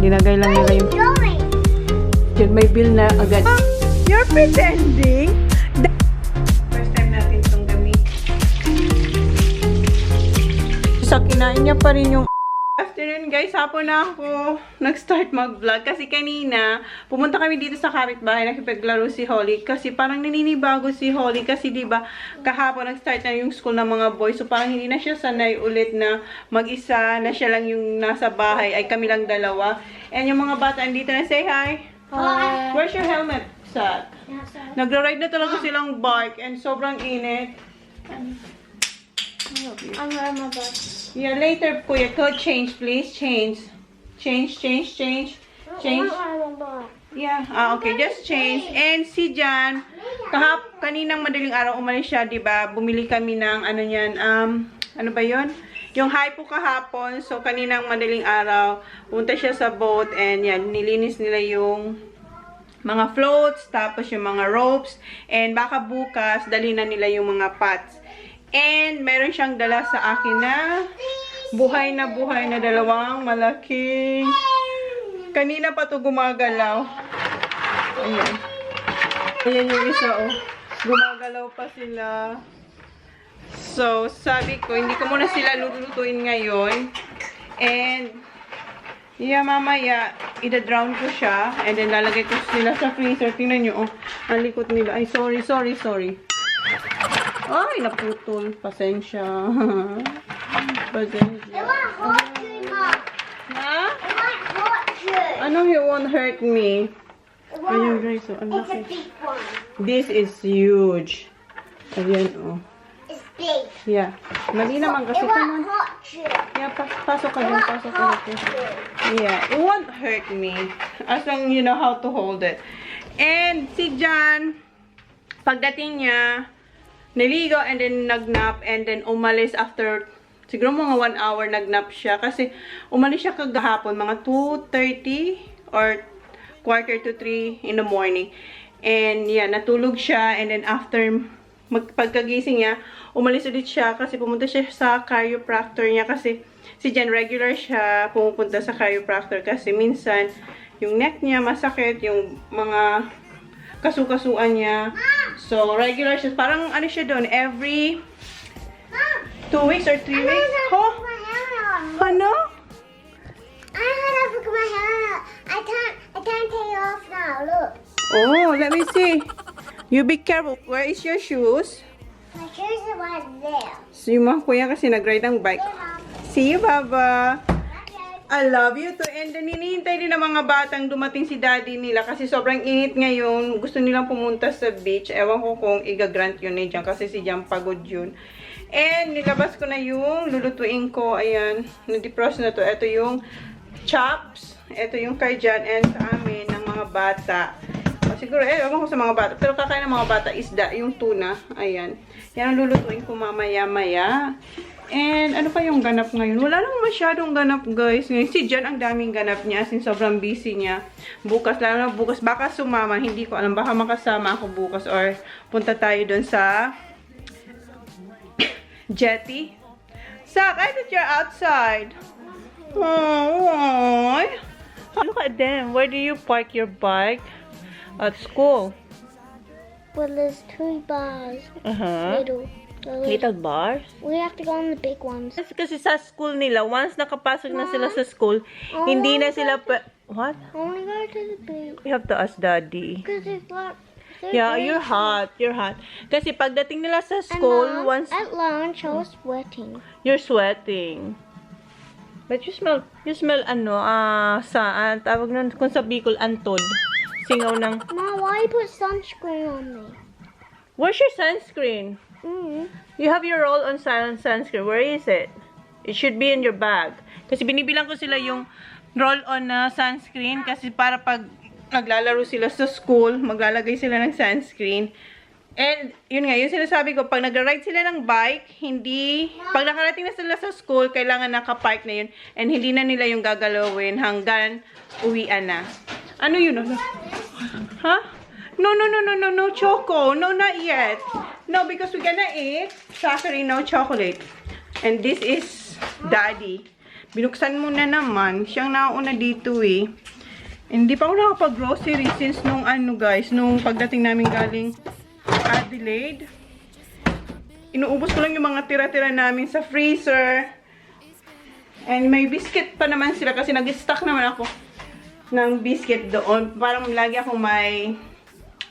linagay lang nila yung... Yun, may bill na agad. You're pretending? First time natin itong gamit. So, kinain niya pa rin yung... Afternoon guys, hapon na ako nag-start mag-vlog kasi kanina pumunta kami dito sa kapitbahay, nakipaglaro si Holly kasi parang naninibago si Holly kasi diba kahapon nag-start na yung school ng mga boys, so parang hindi na siya sanay ulit na mag-isa na siya lang yung nasa bahay, ay kami lang dalawa, and yung mga bata andito na. Say hi. Hi. Where's your helmet, Zach? Nagra-ride na talaga silang bike and sobrang init. I'm wearing my bus. Yeah, later, Kuya. Go change, please. Change. Change. Yeah, okay. Just change. And si Jan, kaninang madaling araw umalis siya, diba? Bumili kami ng, ano yan, ano ba yon? Yung hypo kahapon. So, kaninang madaling araw, punta siya sa boat, and yan, nilinis nila yung mga floats, tapos yung mga ropes, and baka bukas, dali na nila yung mga pots. And meron siyang dala sa akin na buhay na dalawang malaking. Kanina pa to gumagalaw. Ayan. Ayan yung isa, oh. Gumagalaw pa sila. So, sabi ko, hindi ko muna sila lulutuin ngayon. And, yeah, mamaya, ida-drown ko siya. And then, lalagay ko sila sa freezer. Tingnan nyo, oh. Ang likot nila. Ay, sorry. Ay, naputol. Pasensya. Pasensya. It won't hurt you, Mom. Ha? It won't hurt you. Ano it won't hurt me? It Ayun won't. guys, oh, ang It's a laki. big one. This is huge. Ayan, oh. It's big. Yeah. Mali naman kasi It ka won't hurt you. Yeah, pasok ka It dyan, won't pasok ka hurt dyan. you. Yeah, it won't hurt me. As long you know how to hold it. And si Jan, pagdating niya, naligo and then nagnap and then umalis after siguro mga 1 hour nagnap siya kasi umalis siya kagahapon mga 2:30 or 2:45 in the morning. And yeah, natulog siya and then after pagkagising niya, umalis ulit siya kasi pumunta siya sa chiropractor niya kasi si Jen regular siya pumupunta sa chiropractor kasi minsan yung neck niya masakit, yung mga kasukasuan niya. So, regular siya. Parang ano siya doon, every 2 weeks or 3 weeks. Put Oh, my hair on. ano? I don't have to put my hair on. I can't take it off now. Look. Oh, let me see. You be careful. Where is your shoes? My shoes are right there. So, yung mga kuya kasi nag-ride ng bike. Hey, Mom. See you, Baba. Okay. I love you too. And then, hinihintay din ng mga batang dumating si daddy nila kasi sobrang init ngayon. Gusto nilang pumunta sa beach. Ewan ko kung i-grant yun eh dyan kasi si Jan pagod yun. And, nilabas ko na yung lulutuin ko. Ayan. Nag-defrost na to. Ito yung chops. Ito yung kay Jan and sa amin ng mga bata. Siguro, ewan ko sa mga bata. Pero kakain ng mga bata isda. Yung tuna. Ayan. Yan ang lulutuin ko mamaya-maya. And, ano pa yung ganap ngayon? Wala lang masyadong ganap, guys. Ngayon, si Jan, ang daming ganap niya. As in, sobrang busy niya. Bukas, lalo na bukas. Baka sumama. Hindi ko alam. Baka makasama ako bukas. Or, punta tayo dun sa jetty. Sak, I thought you're outside. Oh, look at them. Where do you park your bike? At school. Well, there's 2 bars. Uh-huh. Little bars? We have to go on the big ones. Kasi sa school nila, once nakapasok na sila sa school, hindi na sila What? I want to go to the big. We have to ask daddy. Because it's got. Yeah, you're hot. You're hot. Kasi pagdating nila sa school, once At lunch, I was sweating. you're sweating. But you smell tawag nun, kung sa Bicol, antod. Singaw ng, Mom, why you put sunscreen on me? where's your sunscreen? You have your roll-on sunscreen. Where is it? It should be in your bag. Kasi binibilang ko sila yung roll-on na sunscreen kasi para pag naglalaro sila sa school, maglalagay sila ng sunscreen. And, yun nga, yung sinasabi ko, pag nag-ride sila ng bike, pag nakarating na sila sa school, kailangan nakapark na yun. And hindi na nila yung gagalawin hanggang uwian na. Ano yun? Huh? No, Choco. No, not yet. No, because we're gonna eat. Sorry, no chocolate. And this is Daddy. Binuksan mo na naman. Siyang nauna dito eh. Hindi pa ako nakapag-grocery since nung ano guys, nung pagdating namin galing Adelaide. Inuubos ko lang yung mga tira-tira namin sa freezer. And may biscuit pa naman sila kasi nag-stock naman ako ng biscuit doon. Parang lagi akong may,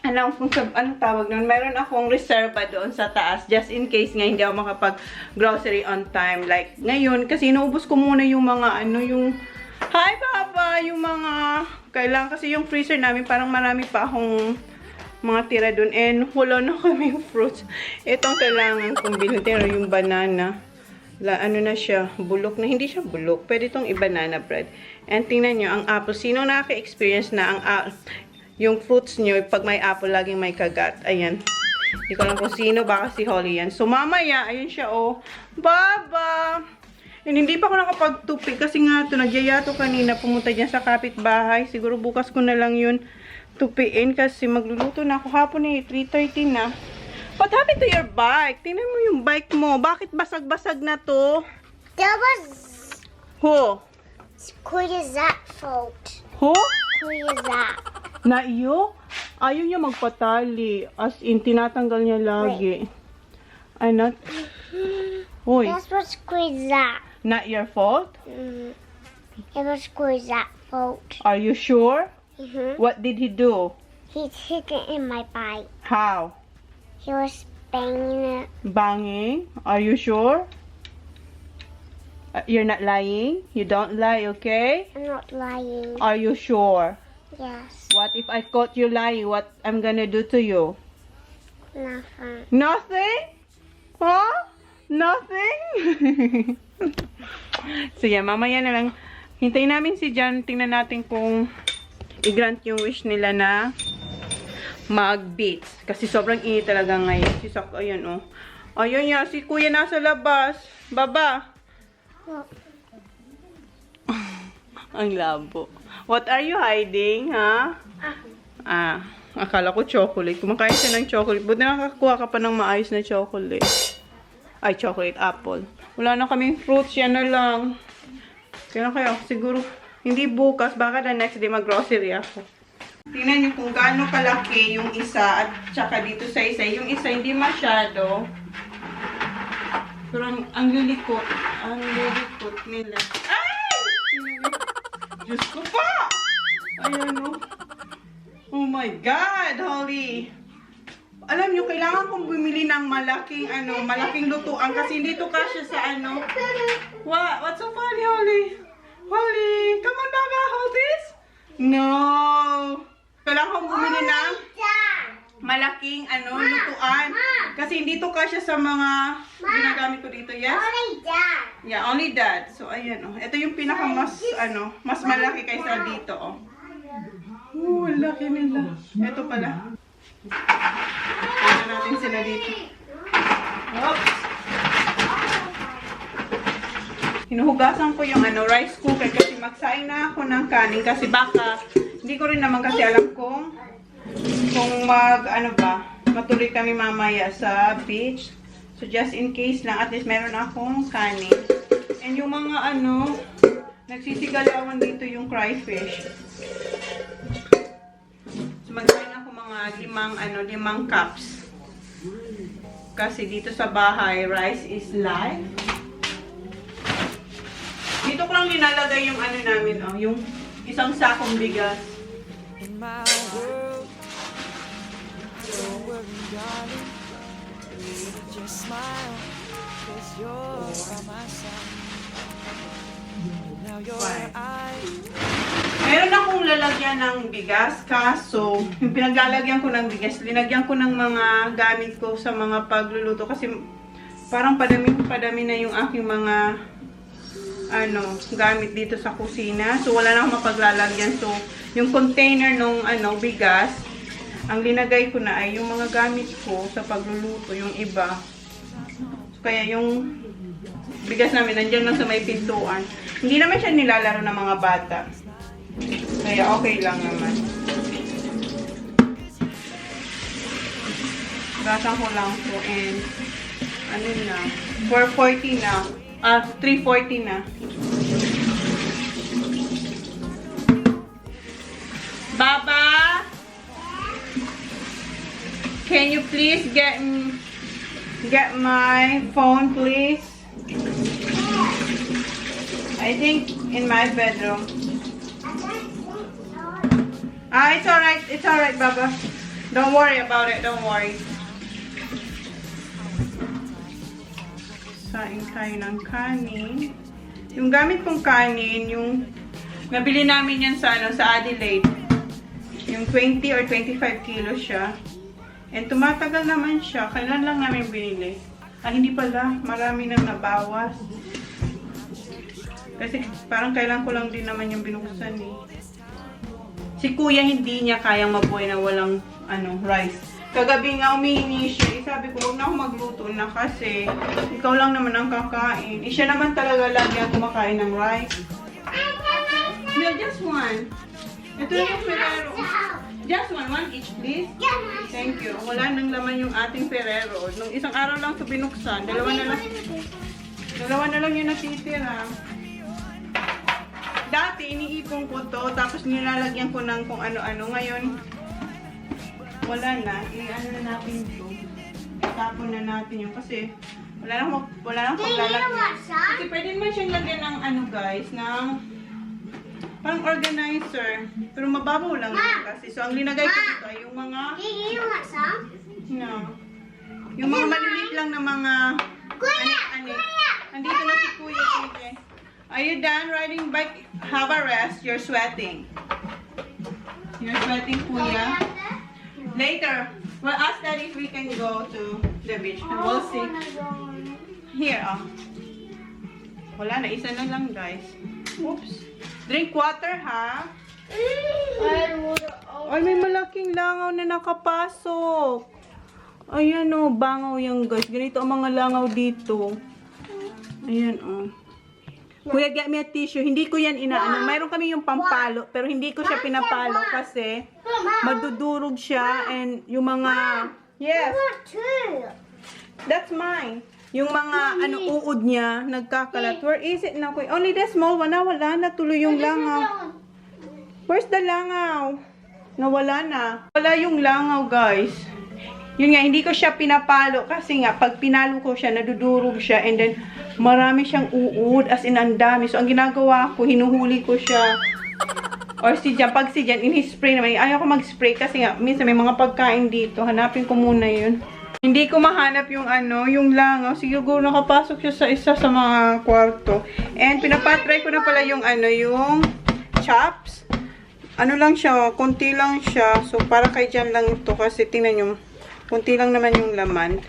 anong tawag doon? Meron akong reserva doon sa taas just in case nga hindi ako makapag-grocery on time. Like ngayon, kasi inuubos ko muna yung mga hi Papa! Yung mga, kailangan kasi yung freezer namin parang marami pa akong mga tira doon. And wala na kami yung fruits. Itong kailangan kong bilhin. Tingnan yung banana. Ano na siya, bulok na. Hindi siya bulok. Pwede itong i-banana bread. And tingnan nyo, ang apple. Sino nakaka-experience na yung fruits nyo, pag may apple, laging may kagat. Ayan. Hindi ko lang kung sino. Baka si Holly yan. So, mamaya, ayun siya, oh. Baba! And hindi pa ako nakapagtupi kasi nga ito, nagyayato kanina. Pumunta dyan sa kapitbahay. Siguro bukas ko na lang yun tupiin kasi magluluto na ako. Hapon eh, 3:30 na. What happened to your bike? Tingnan mo yung bike mo. Bakit basag-basag na to? That was Ho? Kuya fault. Ho? Kuya Zach. Na iyo? Ayaw niya magpatali. As in, tinatanggal niya lagi. Ay, not... Hoy, That was Kuya Zach. not your fault? It was Kuya Zach fault. Are you sure? What did he do? He hit it in my bike. How? He was banging it. Banging? Are you sure? You're not lying? You don't lie, okay? I'm not lying. Are you sure? Yes. What if I caught you lying? What I'm gonna do to you? Nothing. Nothing? Huh? Nothing? So yeah, mamaya na lang. Hintayin namin si Jan. Tingnan natin kung i-grant yung wish nila na mag-beats. Kasi sobrang init talaga ngayon. Si Sak, ayun oh. Ayun niya, si Kuya nasa labas. Baba. Ang labo. What are you hiding, ha? Akala ko chocolate. Kumakain siya ng chocolate. Buti nakakakuha ka pa ng maayos na chocolate. Ay, chocolate apple. Wala na kaming fruits. Yan na lang. Kaya kayo, siguro, hindi bukas. Baka the next day mag-grocery ako. Tingnan niyo kung gaano kalaki yung isa at saka dito sa isa. Yung isa hindi masyado. Pero ang lilikot. Ang lilikot nila. Ay! Diyos ko pa! Ayan o. Oh my God, Holly. Alam niyo, kailangan kong bumili ng malaking, malaking lutuan kasi hindi to kasya sa What? What's so funny, Holly? Holly, come on, Baba, hold this. No. Kailangan kong bumili ng malaking, lutuan. Kasi hindi to kasya sa mga ginagamit ko dito, yes? Only Dad. Yeah, only that. So, ayan, oh. Ito yung pinaka mas malaki kaysa dito, oh. Oh, laki nila. Ito pala. Tignan natin sila dito. Oops. Hinuhugasan ko yung rice cooker kasi magsaing na ako ng kanin kasi baka hindi ko rin naman kasi alam kung matuloy kami mamaya sa beach. So just in case lang, at least meron akong kanin. And yung mga nagsisigalawan dito yung crayfish. So magsaing ako mga limang cups. Kasi dito sa bahay, rice is life. Dito ko lang nilalagay yung namin, yung isang sakong bigas. In my world, don't worry, darling. Just smile, 'cause you're by my side. Now your eyes. Meron akong lalagyan ng bigas, kaso yung pinaglalagyan ko ng bigas, linagyan ko ng mga gamit ko sa mga pagluluto kasi parang padami na yung aking mga gamit dito sa kusina. So, wala na akong mapaglalagyan. So, yung container nung bigas, ang linagay ko na ay yung mga gamit ko sa pagluluto, yung iba. So, kaya yung bigas namin, nandiyan lang sa may pintuan. Hindi naman siya nilalaro ng mga bata. Kaya okay lang naman. Gasan ko lang po and 4:40 na. 3:40 na. can you please get my phone, please? I think in my bedroom. It's alright. It's alright, Baba. Don't worry about it. Don't worry. Sain tayo ng kanin. Yung gamit kong kanin, yung nabili namin yan sa Adelaide. Yung 20 or 25 kilos siya. And tumatagal naman siya. Kailan lang namin binili? Hindi pala. Marami nang nabawas. Kasi parang kailan ko lang din naman yung binuksan eh. Si kuya hindi niya kayang mabuhay na walang rice. Kagabi nga umihingi siya. Sabi ko, huwag na ako magluto na kasi ikaw lang naman ang kakain. Siya naman talaga lagi ang kumakain ng rice. No, just one. Ito yung Ferrero. Just one each, please. Thank you. Wala nang laman yung ating Ferrero. Nung isang araw lang ito binuksan. Dalawa na lang yung natitira. Dati, iniipon ko to, tapos nilalagyan ko ng kung ano-ano. Ngayon, wala na. I-ano na natin ito. Tapon na natin yun. Kasi, wala nang paglalagyan. Kasi pwede naman siyang lagyan ng guys, ng parang organizer. Pero mababaw lang yun kasi. So, ang linagay ko dito ay yung mga... No. Yung mga maliliit lang na mga... Andito na si Kuya. Are you done riding bike? Have a rest. You're sweating. You're sweating, Kuya. Later, we'll ask Daddy if we can go to the beach. And we'll see. Here, Wala na. Isa na lang, guys. Oops. Drink water, ha? Ay, may malaking langaw na nakapasok. Ayan, bangaw yan, guys. Ganito ang mga langaw dito. Ayan, Kuya, get me a tissue. Hindi ko yan inaano. Mayroon kami yung pampalo, pero hindi ko siya pinapalo kasi madudurog siya and yung mga... Yes. That's mine. Yung mga uod niya, nagkakalat. Where is it now, Kuya? Only the small one. Wala na. Tuloy yung langaw. Where's the langaw? Nawala na. Wala yung langaw, guys. Yun nga, hindi ko siya pinapalo kasi nga, pag pinalo ko siya, nadudurog siya and then marami siyang uod as in ang dami. So, ang ginagawa ko, hinuhuli ko siya. Or pag si Jan, in-spray naman. Ayaw ko mag-spray kasi nga, minsan may mga pagkain dito. Hanapin ko muna yun. Hindi ko mahanap yung yung langaw. Siguro nakapasok siya sa isa sa mga kwarto. And pinapatry ko na pala yung yung chops. Ano lang siya, konti lang siya. So, para kay Jan lang ito kasi tingnan nyo. Kunti lang naman yung laman.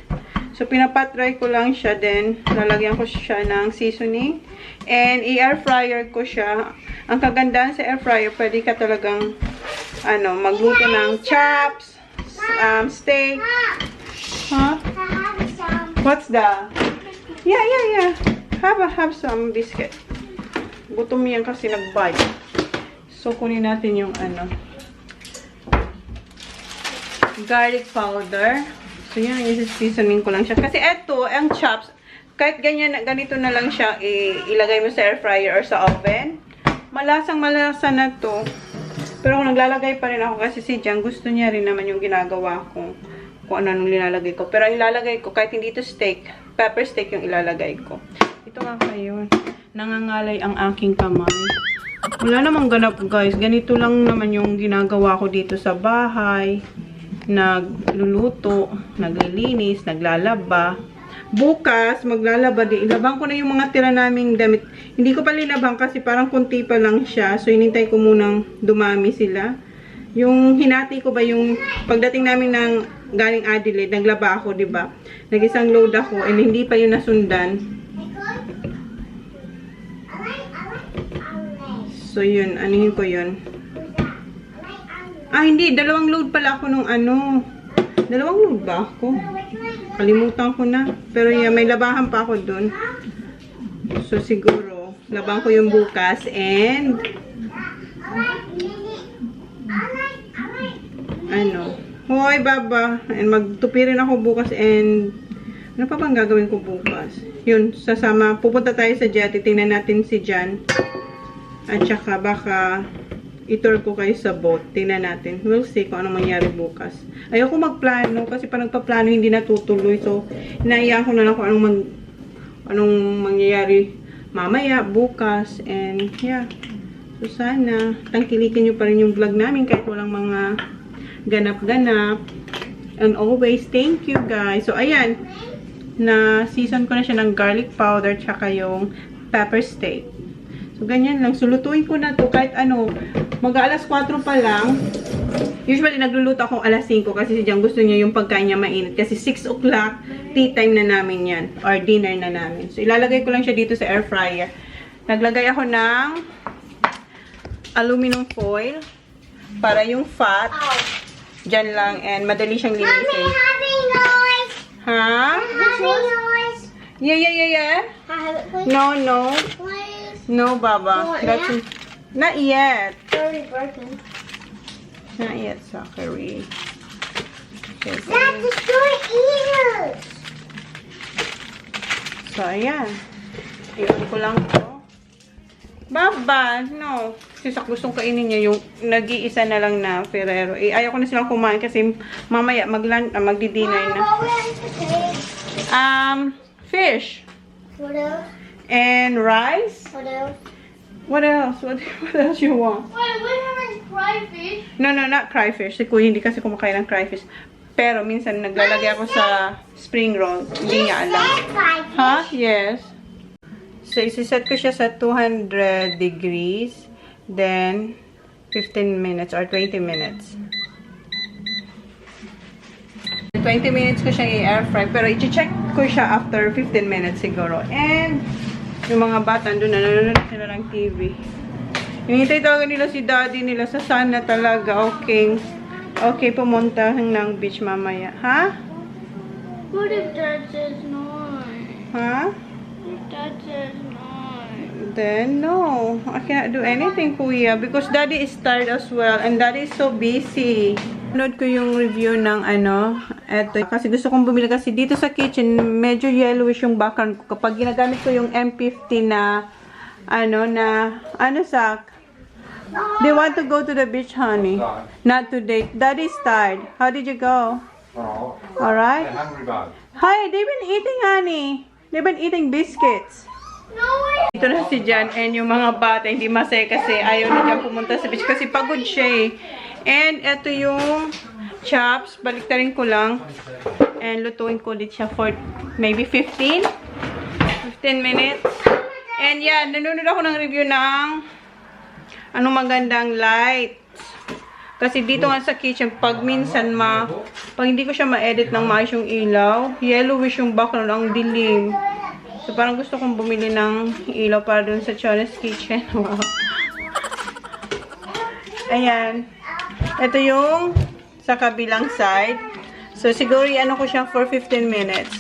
So, pinapatry ko lang siya. Then, lalagyan ko siya ng seasoning. And, i-air fryer ko siya. Ang kagandahan sa air fryer, pwede ka talagang, magluto ng chops, steak. Huh? What's that? Yeah. Have some biscuit. Gutom yan kasi nag-bite. So, kunin natin yung garlic powder. So, yun, seasoning ko lang siya. Kasi eto, ang chops, kahit ganito na lang siya, ilagay mo sa air fryer or sa oven. Malasa na to. Pero kung naglalagay pa rin ako kasi si Jan, gusto niya rin naman yung ginagawa ko. Kung ano nilalagay ko. Pero ang ilalagay ko, kahit hindi to steak, pepper steak yung ilalagay ko. Ito nga kayo. Nangangalay ang aking kamay. Wala namang ganap, guys. Ganito lang naman yung ginagawa ko dito sa bahay. Nagluluto, naglilinis, naglalaba. Bukas, maglalaba din. Ilabang ko na yung mga tira naming damit. Hindi ko pa linabang kasi parang kunti pa lang siya. So, hinintay ko munang dumami sila. Yung hinati ko ba yung pagdating namin ng galing Adelaide, naglaba ako, diba? Nag-isang load ako and hindi pa yun nasundan. So, yun. Anuhin ko yun. Hindi. Dalawang load pala ako nung Dalawang load ba ako? Kalimutan ko na. Pero yeah, may labahan pa ako dun. So, siguro, labang ko yung bukas. And, hoy, Baba. And magtupirin ako bukas. And, ano pa bang gagawin ko bukas? Yun, pupunta tayo sa jet. Tingnan natin si Jan. At saka, baka, i-tour ko kayo sa boat. Tingnan natin. We'll see kung anong mangyari bukas. Ayoko magplano kasi pag nagpaplano hindi natutuloy. So, inaiyan ko na lang kung anong mangyayari mamaya, bukas. And, yeah. So, sana tangkilikin nyo pa rin yung vlog namin kahit walang mga ganap-ganap. And always, thank you guys. So, ayan. Na season ko na siya ng garlic powder tsaka yung pepper steak. So, ganyan lang. So, lutuin ko na to kahit ano. Mag-alas 4 pa lang. Usually, nagluluto ako alas 5 kasi si Jang gusto niya yung pagkain niya mainit. Kasi 6 o'clock, tea time na namin yan. Or dinner na namin. So, ilalagay ko lang siya dito sa air fryer. Naglagay ako ng aluminum foil para yung fat dyan lang. And madali siyang Mommy, linisin. having noise. Ha? Having noise. Yeah. Have it, please. No. Please. No, Baba. You want That's not yet. It's already broken. Not yet, Zachary. Okay, That's the short ears. so, ayan. Iyon ko lang to. Baba, no. Kasi gustong kainin niya yung nag-iisa na lang na Ferrero. Eh, ayaw ko na silang kumain kasi mamaya magdi-dinner na. What else to take? Fish. What else? And rice. What else? What else? What else you want? Wait, we're having crayfish. No, not crayfish. Si Kuya hindi kasi kumakain ng crayfish. Pero minsan naglalagay ako sa spring roll. Hindi niya alam. Crayfish. Huh? Yes. So, isiset ko siya sa 200 degrees. Then, 15 minutes or 20 minutes. 20 minutes ko siya i-air fry. Pero, i-check ko siya after 15 minutes siguro. And, yung mga bata, doon na nanonood sila ng TV. Hinihintay talaga nila si daddy nila sa sana talaga. Okay, pumunta ng beach mamaya. Ha? What if Dad says no? Ha? If Dad says no. Then, no. I cannot do anything, Kuya. Because Daddy is tired as well. And Daddy is so busy. Nood ko yung review ng eto. Kasi gusto kong bumili kasi dito sa kitchen, medyo yellowish yung background ko. Kapag ginagamit ko yung M50 na, Sak? They want to go to the beach, honey. Not today. Daddy's tired. How did you go? Alright? Hungry bug. Hi, they've been eating, honey. They've been eating biscuits. No way. Dito na si Jan and yung mga bata hindi masaya kasi ayaw na dyan pumunta sa beach kasi pagod siya eh. And ito yung chops. Baliktarin ko lang. And lutuin ko ulit siya for maybe 15 minutes. And yan, nanonood ako ng review ng anong magandang lights. Kasi dito nga sa kitchen, pag minsan pag hindi ko siya ma-edit ng maayos yung ilaw, yellowish yung background, ang dilim. So, parang gusto kong bumili ng ilaw para dun sa Chona's Kitchen. Wow. Ayan. Ito yung sa kabilang side. So, siguro ano ko siya for 15 minutes.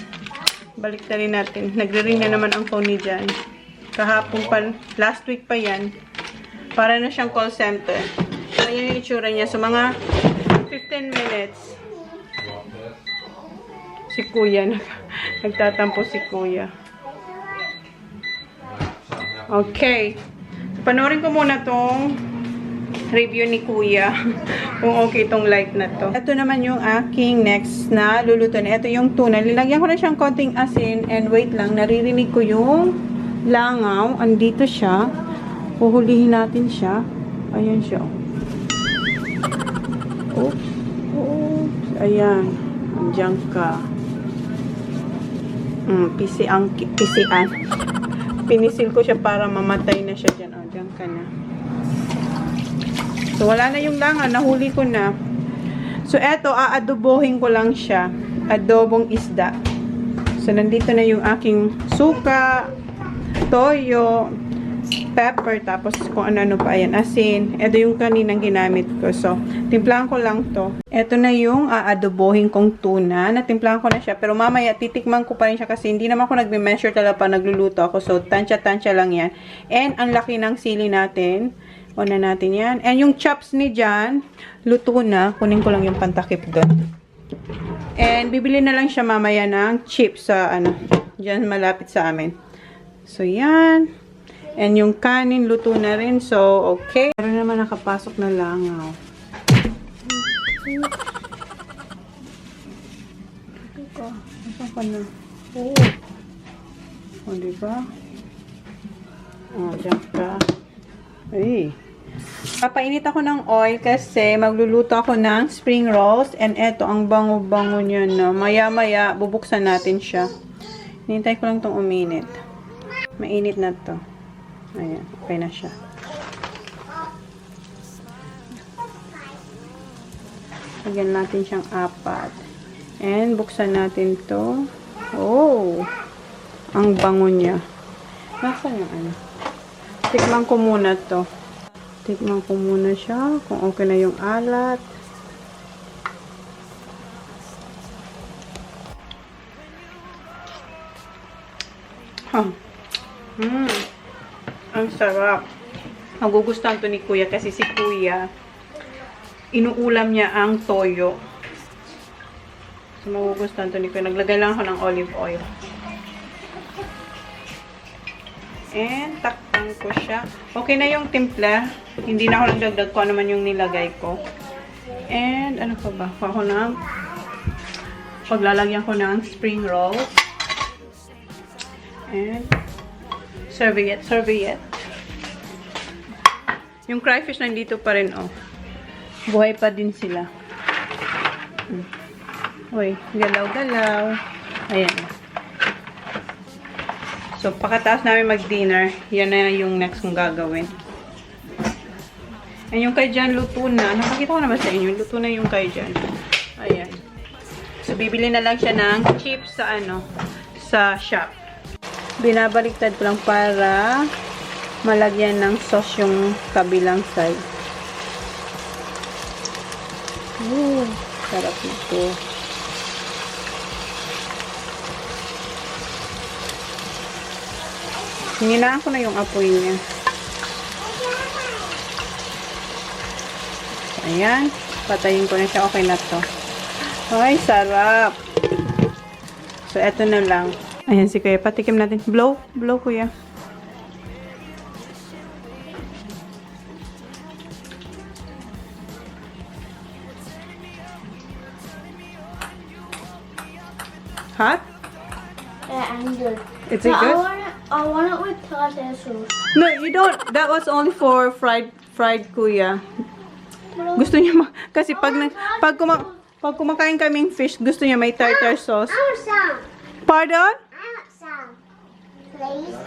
Balik na rin natin. Nagre-ring na naman ang phone ni Jan. Kahapon pa, last week pa yan. Para na siyang call center. So, yun yung itsura niya. So, mga 15 minutes. Si Kuya. Nagtatampo si Kuya. Okay. So, panoorin ko muna tong review ni Kuya. Kung okay tong light na to. Ito naman yung aking next na luluto na. Ito yung tuna. Nilagyan ko na siyang konting asin. And wait lang, naririnig ko yung langaw. Andito siya. Puhulihin natin siya. Ayan siya. Oops. Oops. Ayan. Andiyan ka. Pisian. Pinisil ko siya para mamatay na siya dyan. O, dyan ka na. So, wala na yung langan. Nahuli ko na. So, eto, aadobohin ko lang siya. Adobong isda. So, nandito na yung aking suka, toyo, pepper, tapos kung ano-ano pa. Ayan, asin. Ito yung kaninang ginamit ko. So, timplahan ko lang to. Ito na yung aadobohin kong tuna. Natimplahan ko na siya. Pero mamaya, titikman ko pa rin siya kasi hindi naman ako nagme-measure talaga pa nagluluto ako. So, tansya-tansya lang yan. And, ang laki ng sili natin. Una natin yan. And yung chops ni Jan, luto na. Kunin ko lang yung pantakip doon. And, bibili na lang siya mamaya ng chips sa, dyan malapit sa amin. So, yan. And yung kanin, luto na rin. So, okay. Pero naman nakapasok na langaw. Saan ka na? Oh. O, diba? O, dyan ka. Ay. Papainit ako ng oil kasi magluluto ako ng spring rolls. And eto, ang bango-bango niya na. Maya-maya, bubuksan natin siya. Hinintay ko lang itong uminit. Mainit na to. Ayan, okay na siya. Lagyan natin siyang 4. And buksan natin to. Oh! Ang bango niya. Nasaan yung ano? Tikman ko muna to. Tikman ko muna siya kung okay na yung alat. Huh. Ang sarap. Magugustuhan to ni Kuya kasi si Kuya inuulam niya ang toyo. So magugustuhan to ni Kuya. Naglagay lang ako ng olive oil. And takpan ko siya. Okay na yung timpla. Hindi na ako nagdagdag ko naman yung nilagay ko. And ano pa ba? Paglalagyan ko ng spring rolls. And serviette. Yung crayfish nandito pa rin, oh. Buhay pa din sila. Uy, galaw-galaw. Ayan. So, pagkatapos namin mag-dinner, yan na yung next kong gagawin. And yung kay Jan, luto na. Nakakita ko naman sa inyo, luto na yung kay Jan. Ayan. So, bibili na lang siya ng chips sa sa shop. Binabaliktad ko lang para malagyan ng sauce yung kabilang side. Sarap nito. Hininaan ko na yung apoy niya. Ayan. Patayin ko na siya. Okay na to. Ay, sarap. So, eto na lang. Ayan si Kuya. Patikim natin. Blow. Blow, Kuya. Hot? Yeah, I'm good. Is it good? I want it with tartar sauce. No, you don't. That was only for fried Kuya. Gusto niya kasi pag kumakain kaming fish, gusto niya may tartar sauce. I want some. Pardon? I want some. Please.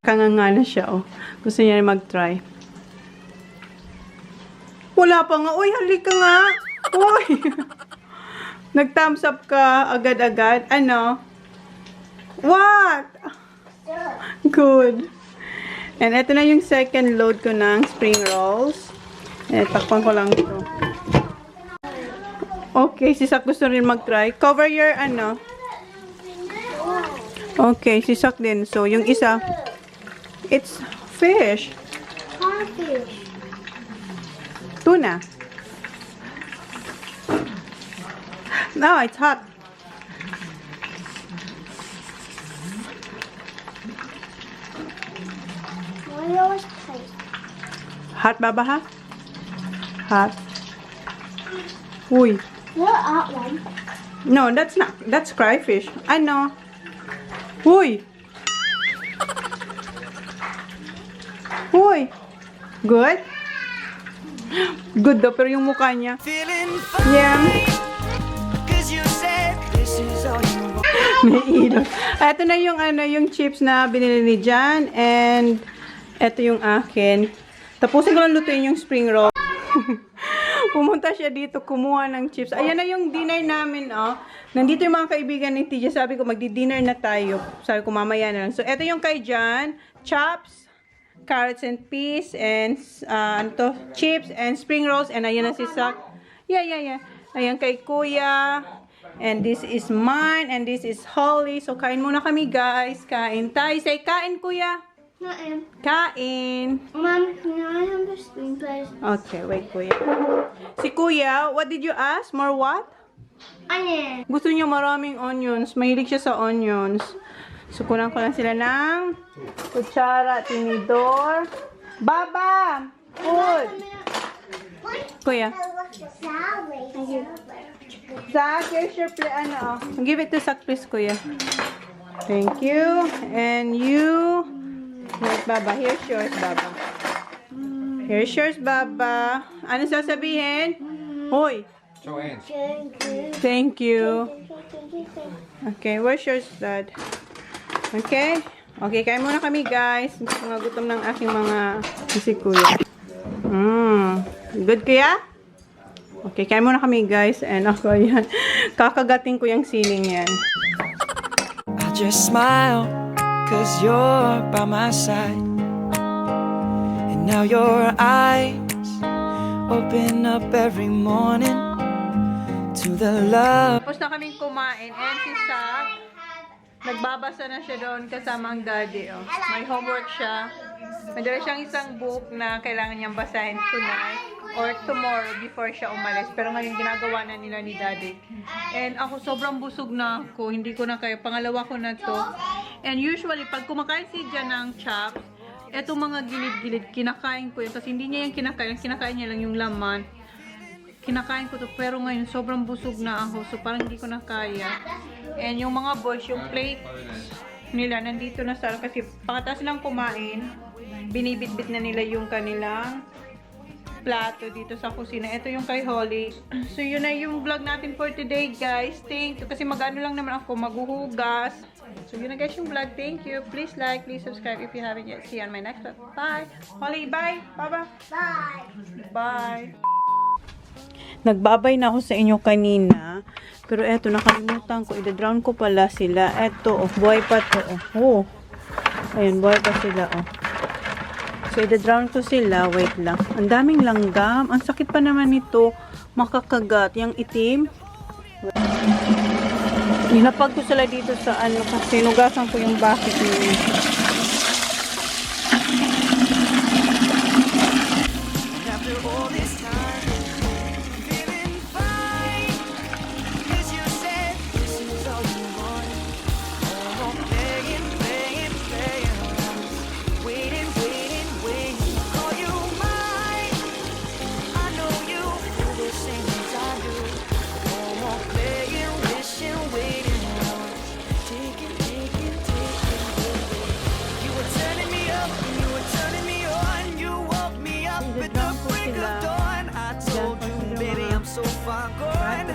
Kanganga na siya, oh. Gusto niya mag-try. Wala pa nga. Uy, halika nga. Uy. Nag-thumbs up ka agad-agad. Ano? What? Good. And ito na yung second load ko ng spring rolls. Eh, takpan ko lang ito. Okay, si Sak gusto rin mag-try. Cover your Okay, si Sak din. So, yung isa, it's fish. Fish. Tuna. No, it's hot. Why do you always taste? Hot, Baba, ha? Hot. Uy. What that one? No, that's not. That's crayfish. I know. Uy. Uy. Good? Good daw, pero yung mukha niya. Feeling Yeah. fine, 'cause you said this is all you want. Naiilang. Ito na yung yung chips na binili ni Jan. And ito yung akin. Tapusin ko lang lutuin yung spring roll. Pumunta siya dito, kumuha ng chips. Ayan na yung dinner namin, oh. Nandito yung mga kaibigan ni TJ. Sabi ko, magdi-dinner na tayo. Sabi ko, mamaya na lang. So, ito yung kay Jan. Chops, carrots and peas, and chips, and spring rolls. And ayan na si Sak. Yeah. Ayan kay Kuya. And this is mine, and this is Holly. So, kain muna kami, guys. Kain tayo. Say, kain, Kuya. Nothing. Kain. Mom, can I have the spoon, please? Okay, wait, Kuya. Si Kuya, what did you ask? More what? Onion. Gusto niya maraming onions. Mahilig siya sa onions. So, kunan ko lang sila ng kutsara, tinidor. Baba! Food! Kuya. Zach, here's your give it to Zach, please, Kuya. Thank you. And you. Here's Baba. Here's yours, Baba. Here's yours, Baba. Ano sasabihin? Hoy. Thank you. Okay, where's yours, Dad? Okay. Okay, kain muna kami, guys. Mga gutom ng aking mga si Kuya. Good, Kuya? Okay, kain muna kami, guys. And ako, yan. Kakagating ko yung siling yan. I just smile, 'cause you're by my side. And now your eyes open up every morning to the love. Tapos na kaming kumain. And si Sak, nagbabasa na siya doon kasama ang daddy. Oh. May homework siya. Madala siyang isang book na kailangan niyang basahin tonight or tomorrow before siya umalis. Pero ngayon ginagawa na nila ni daddy. And ako sobrang busog na ako. Hindi ko na kaya. Pangalawa ko na to. And usually, pag kumakain si Jan ng chops, etong mga gilid-gilid, kinakain ko yun. Kasi hindi niya yung kinakain. Kinakain niya lang yung laman. Kinakain ko to, pero ngayon sobrang busog na ako, so parang hindi ko na kaya. And yung mga boys, yung plate nila nandito na sa kasi pagkatapos lang kumain, binibitbit na nila yung kanilang plato dito sa kusina. Ito yung kay Holly. So yun na yung vlog natin for today, guys. Thank you. Kasi mag-ano lang naman ako, maghuhugas. So yun na, guys, yung vlog. Thank you. Please like, please subscribe if you haven't yet. See you on my next vlog. Bye. Holly, bye. Bye-bye. Bye. Bye. Nagbabay na ako sa inyo kanina. Pero eto, nakalimutan ko. Ida-drown ko pala sila. Eto, buhay pa to. Oh. Ayun, buhay pa sila. Oh. So, ida-drown ko sila. Wait lang. Ang daming langgam. Ang sakit pa naman nito. Makakagat. Yung itim. Ninapag ko sila dito sa ano. Kasi nugasan ko yung bakit nila. After all this time, feeling fine, 'cause you said this is all you want. No more playing around. Waiting, call you mine. I know you feel the same as I do. No more playing, wishing, waiting around. Taking away. You were turning me up, and you were turning me on. You woke me up with the break of dawn. I told you, baby, I'm so far gone.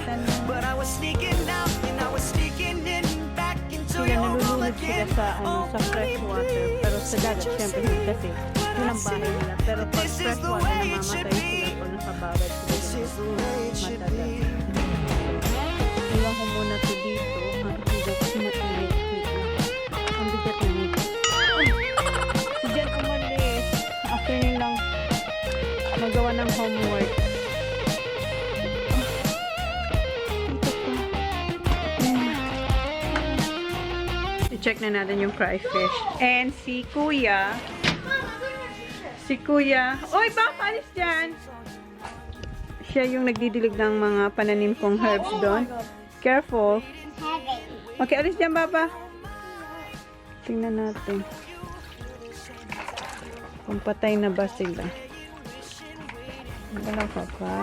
But I was sneaking out and I was sneaking in back into Sila your room nalulunod sila again. sa, sa fresh water. Pero sa dagat, syempre, hindi kasi yun ang bahay nila. Pero pag fresh water, namamatay sila o nakababad This sila. is the way it should Matagal. be. Iwan ko muna to dito. Hindi kasi mainit. Ang bigat na nito. Si Jen umalis. Afternoon lang magawa ng homework. I-check na natin yung fry fish. And si Kuya. Oy, baka alis dyan. Siya yung nagdidilig ng mga pananim kong herbs doon. Careful. Heavy. Okay, alis dyan, Baba. Tingnan natin. Kung patay na ba sila. Gumagalaw ka pa.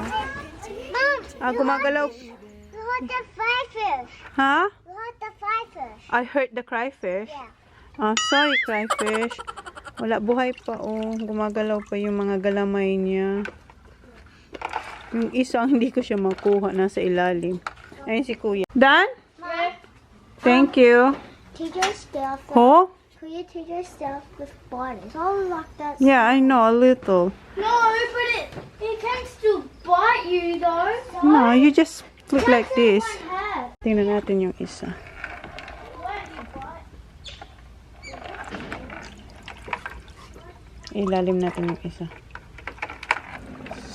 Mom, Gumagalaw. you heard the firefish. Ha? You heard the firefish. I hurt the cryfish. Yeah. Sorry, cryfish. Wala, buhay pa, oh. Gumagalaw pa yung mga galamay niya. Yung isa, hindi ko siya makuha. Nasa ilalim. Ayun si Kuya. Done? Thank you. Take your stuff. Oh? Could you take your stuff with bodies? All like that. Yeah, I know, a little. No, but it can still bite you though. No, you just look like this. Head. Tingnan natin yung isa. Ilalim natin yung isa.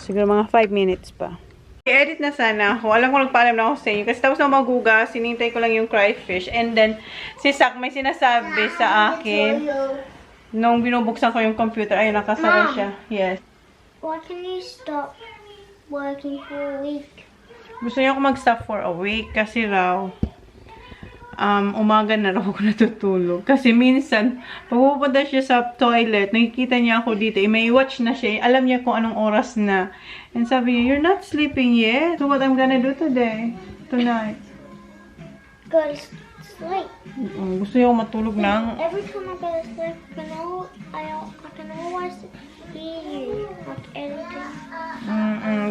Siguro mga 5 minutes pa. I-edit na sana ako. Alam ko nagpaalam na ako sa inyo. Kasi tapos na magugas, sinintay ko lang yung cryfish. And then, si Sak may sinasabi sa akin. Nung binubuksan ko yung computer, ay nakasara siya. Yes. Why can you stop working for a week? Gusto niya ako mag-stop for a week kasi raw umaga na raw ako natutulog. Kasi minsan, pag pupunta siya sa toilet, nakikita niya ako dito, may watch na siya, alam niya kung anong oras na. And sabi niya, you're not sleeping yet. So what I'm gonna do tonight? Go to sleep. Gusto niya ako matulog ng... Every time I go to sleep, I can always hear you, like anything.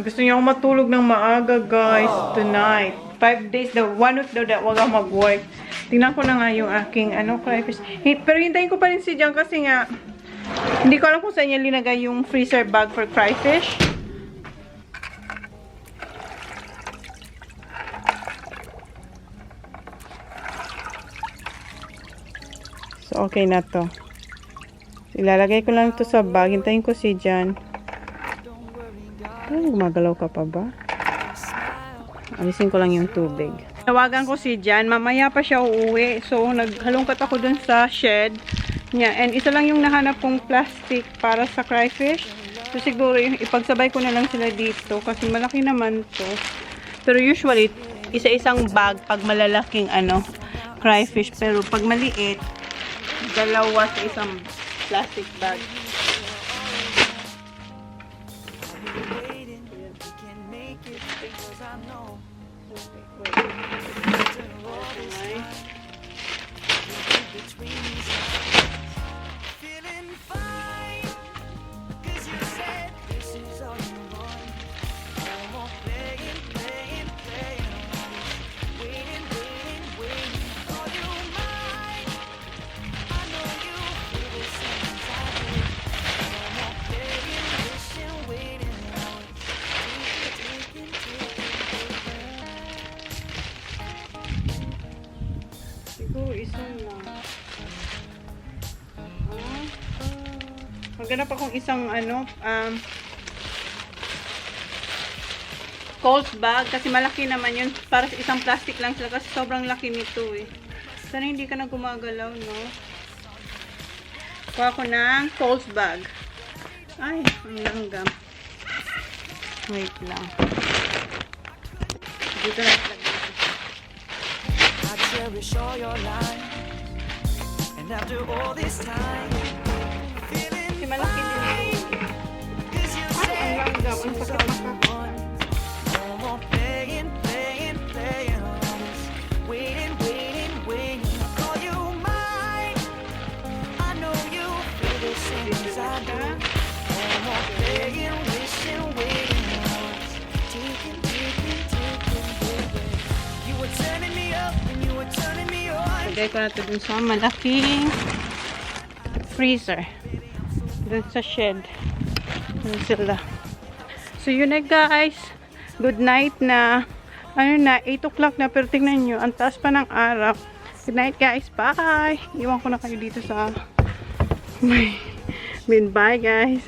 Gusto niya ako matulog ng maaga, guys, tonight. 5 days daw, 1 week daw wag ako mag-work. Tingnan ko na nga yung aking, crayfish. Pero hintayin ko pa rin si John kasi nga, hindi ko alam kung saan niya linagay yung freezer bag for crayfish. So, okay na to. Ilalagay ko lang ito sa bag. Hintayin ko si John. Ay, gumagalaw ka pa ba? Alisin ko lang yung tubig. Tawagan ko si Jan. Mamaya pa siya uuwi. So, naghalungkat ako dun sa shed niya. And isa lang yung nahanap kong plastic para sa crayfish. So, siguro ipagsabay ko na lang sila dito. Kasi malaki naman to. Pero usually, isa-isang bag pag malalaking crayfish. Pero pag maliit, dalawa sa isang plastic bag. Siguro isang lang. Maghanap akong isang Coles bag kasi malaki naman yun. Para sa isang plastic lang sila kasi sobrang laki nito eh. Sana hindi ka na gumagalaw, no? Kuha ko ng Coles bag. Ay, ang langgam. Wait lang. Dito na lagay. I cherish all your lines, and after all this time, feeling Kasi malaki din yun. cause you Ay, ang said langgam. Ang this is sakit all maka. you want. No more playing on this. Waiting. I call you mine. I know you feel the same as I do. No more playing, wishing, waiting hours. Taking, baby. You were turning me up and you were turning me on. Lagay ko na ito dun sa malaking freezer. Dun sa shed. Dun sila. So yun na guys. Good night na. 8 o'clock na. Pero tingnan nyo. Ang taas pa ng araw. Good night guys. Bye. Iwan ko na kayo dito sa bye guys.